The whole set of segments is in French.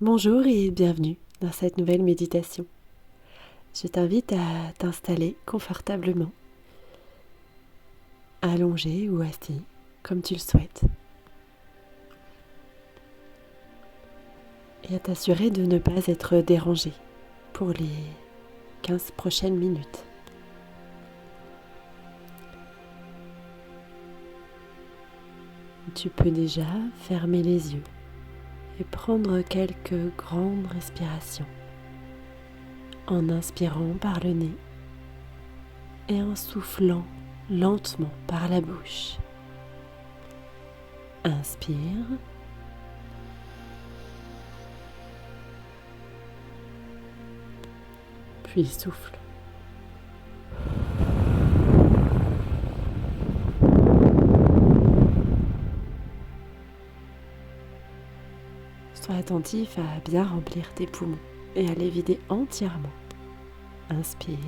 Bonjour et bienvenue dans cette nouvelle méditation. Je t'invite à t'installer confortablement, allongé ou assis, comme tu le souhaites, et à t'assurer de ne pas être dérangé pour les 15 prochaines minutes. Tu peux déjà fermer les yeux et prendre quelques grandes respirations en inspirant par le nez et en soufflant lentement par la bouche. Inspire. Puis souffle. Sois attentif à bien remplir tes poumons et à les vider entièrement. Inspire.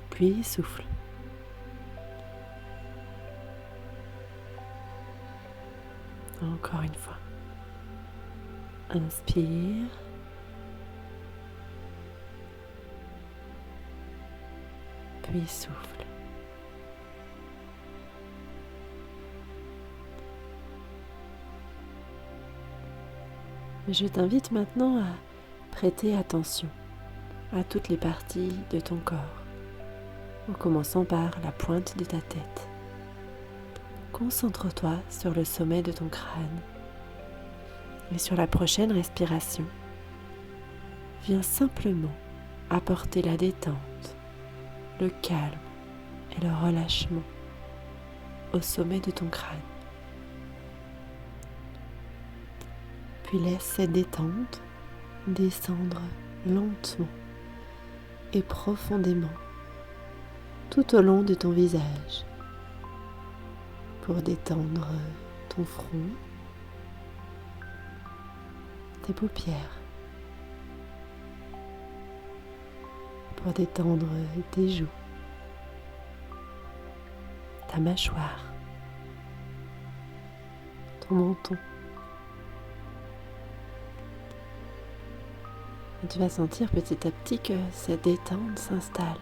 Puis souffle. Encore une fois. Inspire. Puis souffle. Je t'invite maintenant à prêter attention à toutes les parties de ton corps, en commençant par la pointe de ta tête. Concentre-toi sur le sommet de ton crâne et sur la prochaine respiration. Viens simplement apporter la détente, le calme et le relâchement au sommet de ton crâne. Puis laisse cette détente descendre lentement et profondément tout au long de ton visage pour détendre ton front, tes paupières, pour détendre tes joues, ta mâchoire, ton menton. Et tu vas sentir petit à petit que cette détente s'installe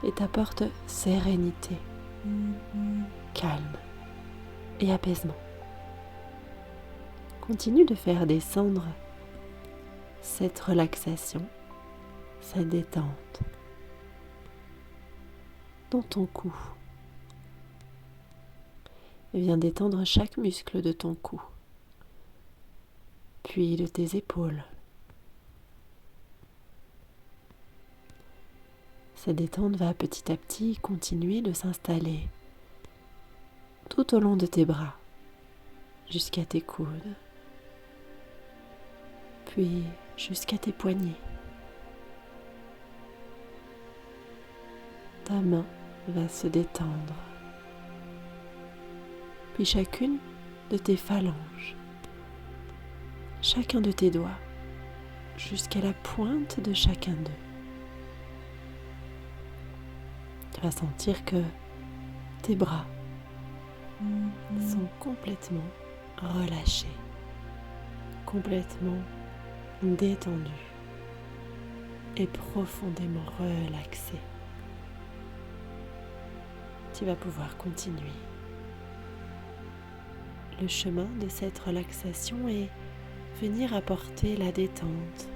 et t'apporte sérénité, calme et apaisement. Continue de faire descendre cette relaxation, cette détente dans ton cou. Et viens détendre chaque muscle de ton cou, puis de tes épaules. Cette détente va petit à petit continuer de s'installer tout au long de tes bras, jusqu'à tes coudes, puis jusqu'à tes poignets. Ta main va se détendre, puis chacune de tes phalanges, chacun de tes doigts, jusqu'à la pointe de chacun d'eux. Tu vas sentir que tes bras sont complètement relâchés, complètement détendus et profondément relaxés. Tu vas pouvoir continuer le chemin de cette relaxation et venir apporter la détente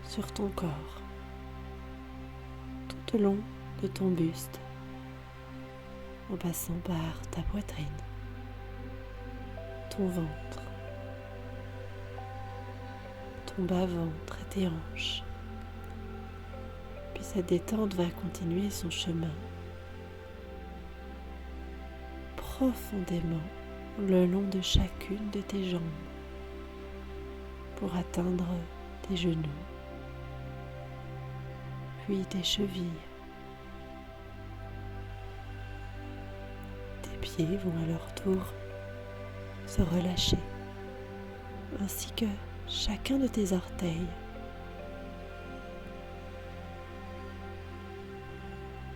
sur ton corps, tout au long de ton buste, en passant par ta poitrine, ton ventre, ton bas-ventre et tes hanches. Puis cette détente va continuer son chemin profondément le long de chacune de tes jambes pour atteindre tes genoux, puis tes chevilles. Tes pieds vont à leur tour se relâcher, ainsi que chacun de tes orteils.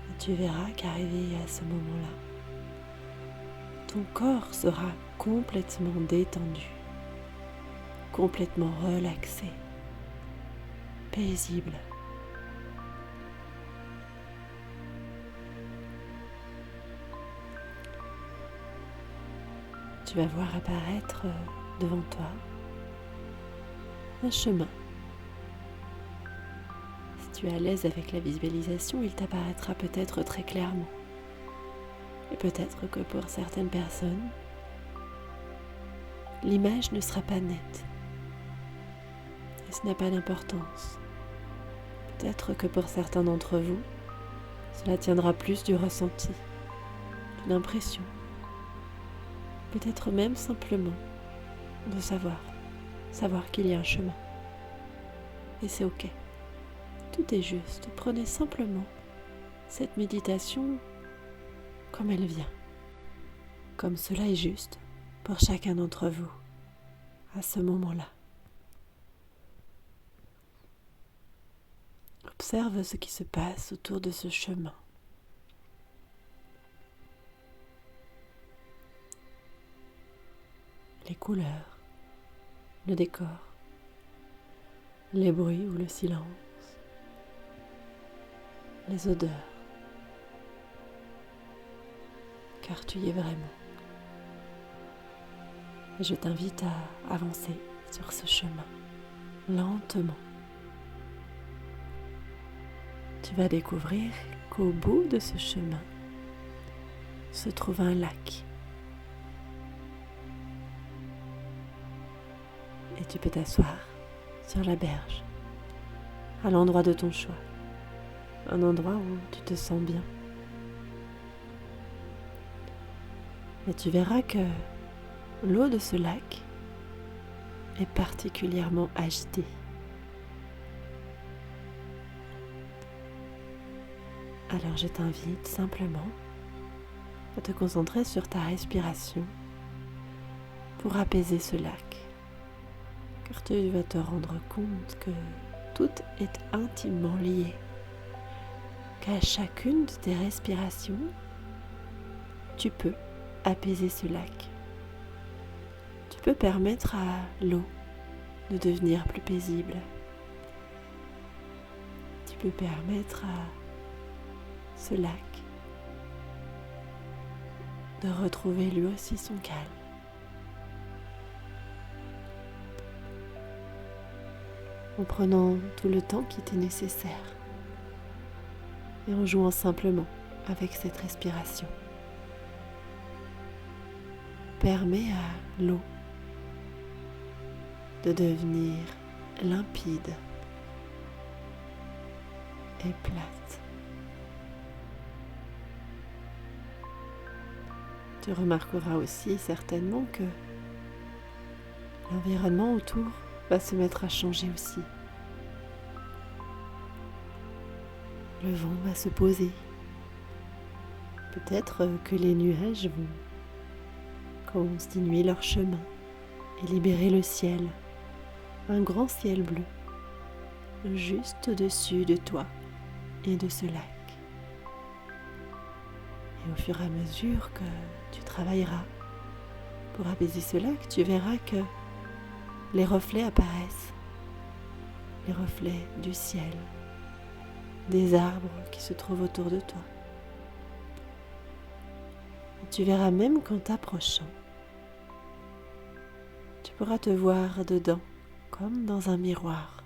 Et tu verras qu'arrivé à ce moment-là, ton corps sera complètement détendu, complètement relaxé, paisible. Tu vas voir apparaître devant toi un chemin. Si tu es à l'aise avec la visualisation, il t'apparaîtra peut-être très clairement. Et peut-être que pour certaines personnes, l'image ne sera pas nette. Et ce n'a pas d'importance. Peut-être que pour certains d'entre vous, cela tiendra plus du ressenti, d'une impression. Peut-être même simplement de savoir qu'il y a un chemin. Et c'est ok. Tout est juste. Prenez simplement cette méditation comme elle vient. Comme cela est juste pour chacun d'entre vous à ce moment-là. Observe ce qui se passe autour de ce chemin. Les couleurs, le décor, les bruits ou le silence, les odeurs, car tu y es vraiment. Et je t'invite à avancer sur ce chemin, lentement. Tu vas découvrir qu'au bout de ce chemin se trouve un lac. Et tu peux t'asseoir sur la berge, à l'endroit de ton choix, un endroit où tu te sens bien. Et tu verras que l'eau de ce lac est particulièrement agitée. Alors je t'invite simplement à te concentrer sur ta respiration pour apaiser ce lac. Car tu vas te rendre compte que tout est intimement lié, qu'à chacune de tes respirations, tu peux apaiser ce lac. Tu peux permettre à l'eau de devenir plus paisible. Tu peux permettre à ce lac de retrouver lui aussi son calme. En prenant tout le temps qui t'est nécessaire et en jouant simplement avec cette respiration. Permets à l'eau de devenir limpide et plate. Tu remarqueras aussi certainement que l'environnement autour va se mettre à changer aussi. Le vent va se poser. Peut-être que les nuages vont continuer leur chemin et libérer le ciel, un grand ciel bleu, juste au-dessus de toi et de ce lac. Et au fur et à mesure que tu travailleras pour apaiser ce lac, tu verras que les reflets apparaissent, les reflets du ciel, des arbres qui se trouvent autour de toi. Et tu verras même qu'en t'approchant, tu pourras te voir dedans, comme dans un miroir.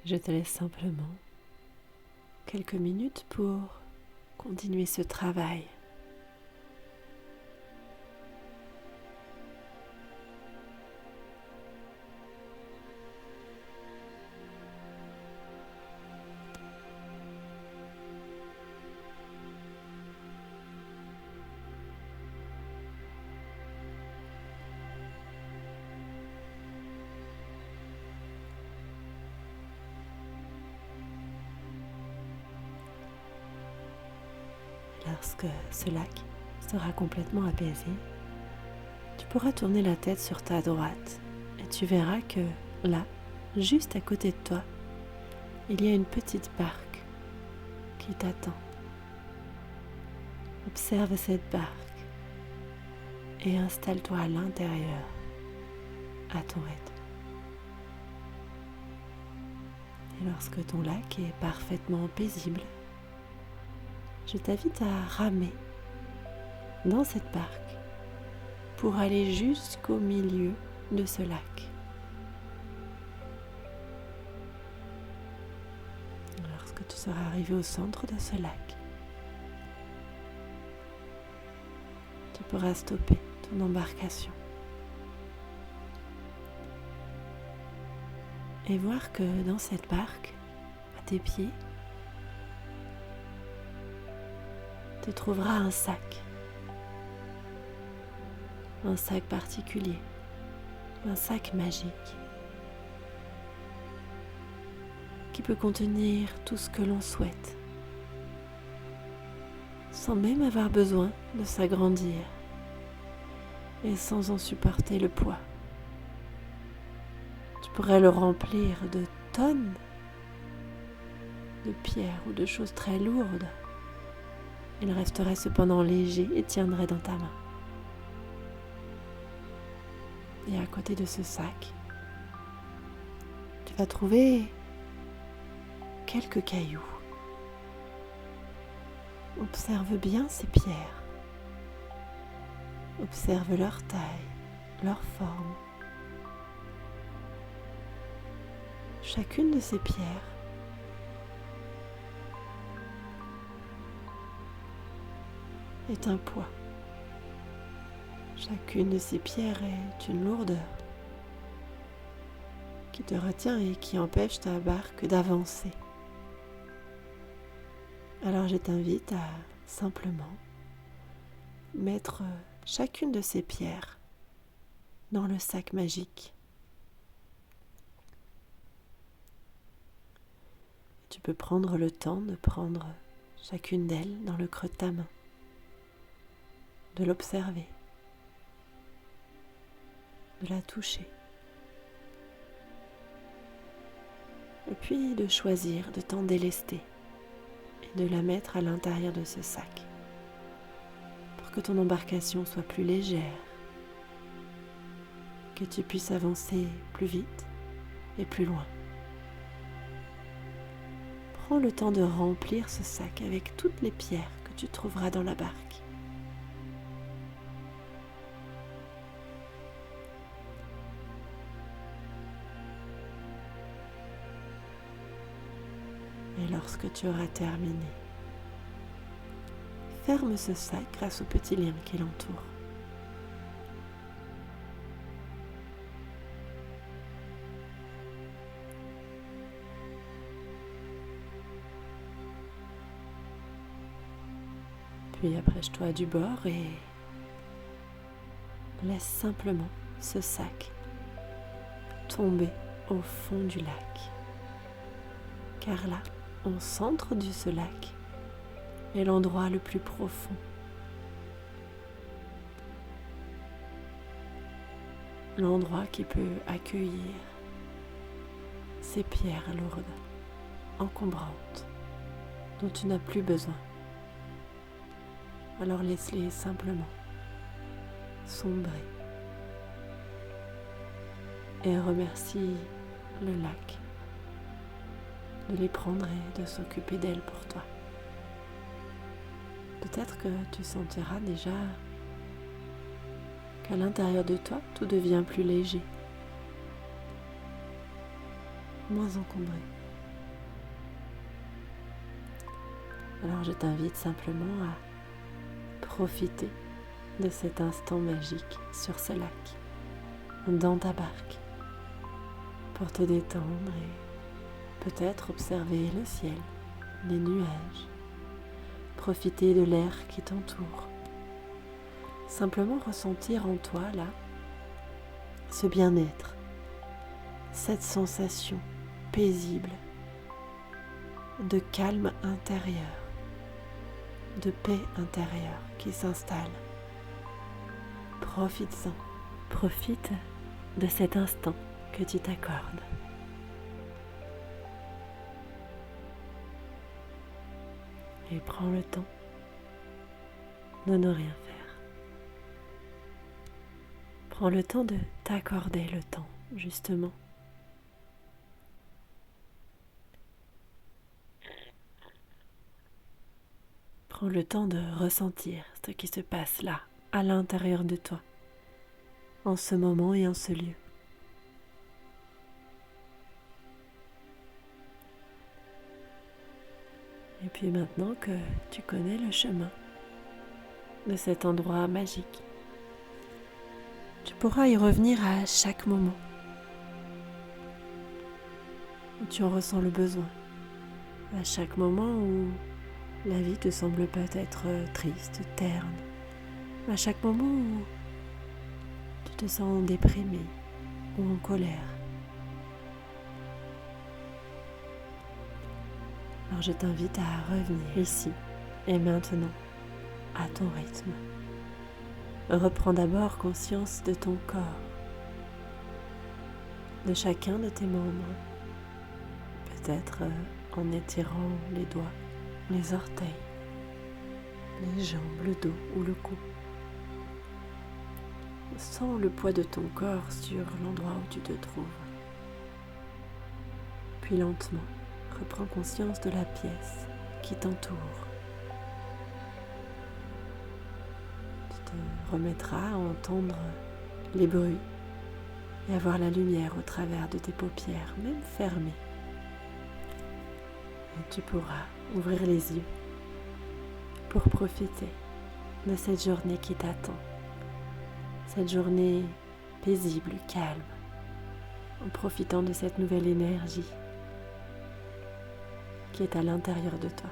Je te laisse simplement quelques minutes pour continuer ce travail. Lorsque ce lac sera complètement apaisé, Tu pourras tourner la tête sur ta droite et tu verras que là, juste à côté de toi, il y a une petite barque qui t'attend. Observe cette barque et installe-toi à l'intérieur, à ton rythme. Et lorsque ton lac est parfaitement paisible, je t'invite à ramer dans cette barque pour aller jusqu'au milieu de ce lac. Lorsque tu seras arrivé au centre de ce lac, tu pourras stopper ton embarcation et voir que dans cette barque, à tes pieds, tu trouveras un sac particulier, un sac magique qui peut contenir tout ce que l'on souhaite, sans même avoir besoin de s'agrandir et sans en supporter le poids. Tu pourrais le remplir de tonnes de pierres ou de choses très lourdes. Il resterait cependant léger et tiendrait dans ta main. Et à côté de ce sac, tu vas trouver quelques cailloux. Observe bien ces pierres. Observe leur taille, leur forme. Chacune de ces pierres est un poids. Chacune de ces pierres est une lourdeur qui te retient et qui empêche ta barque d'avancer. Alors je t'invite à simplement mettre chacune de ces pierres dans le sac magique. Tu peux prendre le temps de prendre chacune d'elles dans le creux de ta main, de l'observer, de la toucher, et puis de choisir de t'en délester et de la mettre à l'intérieur de ce sac pour que ton embarcation soit plus légère, que tu puisses avancer plus vite et plus loin. Prends le temps de remplir ce sac avec toutes les pierres que tu trouveras dans la barque. Et lorsque tu auras terminé, ferme ce sac grâce au petit lien qui l'entoure. Puis approche-toi du bord et laisse simplement ce sac tomber au fond du lac. Car là, au centre de ce lac, est l'endroit le plus profond. L'endroit qui peut accueillir ces pierres lourdes, encombrantes, dont tu n'as plus besoin. Alors laisse-les simplement sombrer et remercie le lac de les prendre et de s'occuper d'elles pour toi. Peut-être que tu sentiras déjà qu'à l'intérieur de toi, tout devient plus léger, moins encombré. Alors je t'invite simplement à profiter de cet instant magique sur ce lac, dans ta barque, pour te détendre et peut-être observer le ciel, les nuages, profiter de l'air qui t'entoure. Simplement ressentir en toi, là, ce bien-être, cette sensation paisible, de calme intérieur, de paix intérieure qui s'installe. Profites-en. Profite de cet instant que tu t'accordes. Et prends le temps de ne rien faire. Prends le temps de t'accorder le temps, justement. Prends le temps de ressentir ce qui se passe là, à l'intérieur de toi, en ce moment et en ce lieu. Et puis maintenant que tu connais le chemin de cet endroit magique, tu pourras y revenir à chaque moment où tu en ressens le besoin, à chaque moment où la vie te semble peut-être triste, terne, à chaque moment où tu te sens déprimé ou en colère. Alors je t'invite à revenir ici et maintenant à ton rythme. Reprends d'abord conscience de ton corps, de chacun de tes membres, peut-être en étirant les doigts, les orteils, les jambes, le dos ou le cou. Sens le poids de ton corps sur l'endroit où tu te trouves. Puis lentement, reprends conscience de la pièce qui t'entoure. Tu te remettras à entendre les bruits et à voir la lumière au travers de tes paupières, même fermées. Et tu pourras ouvrir les yeux pour profiter de cette journée qui t'attend. Cette journée paisible, calme, en profitant de cette nouvelle énergie qui est à l'intérieur de toi.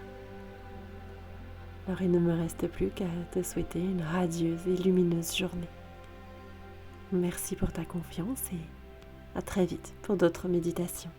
Alors il ne me reste plus qu'à te souhaiter une radieuse et lumineuse journée. Merci pour ta confiance et à très vite pour d'autres méditations.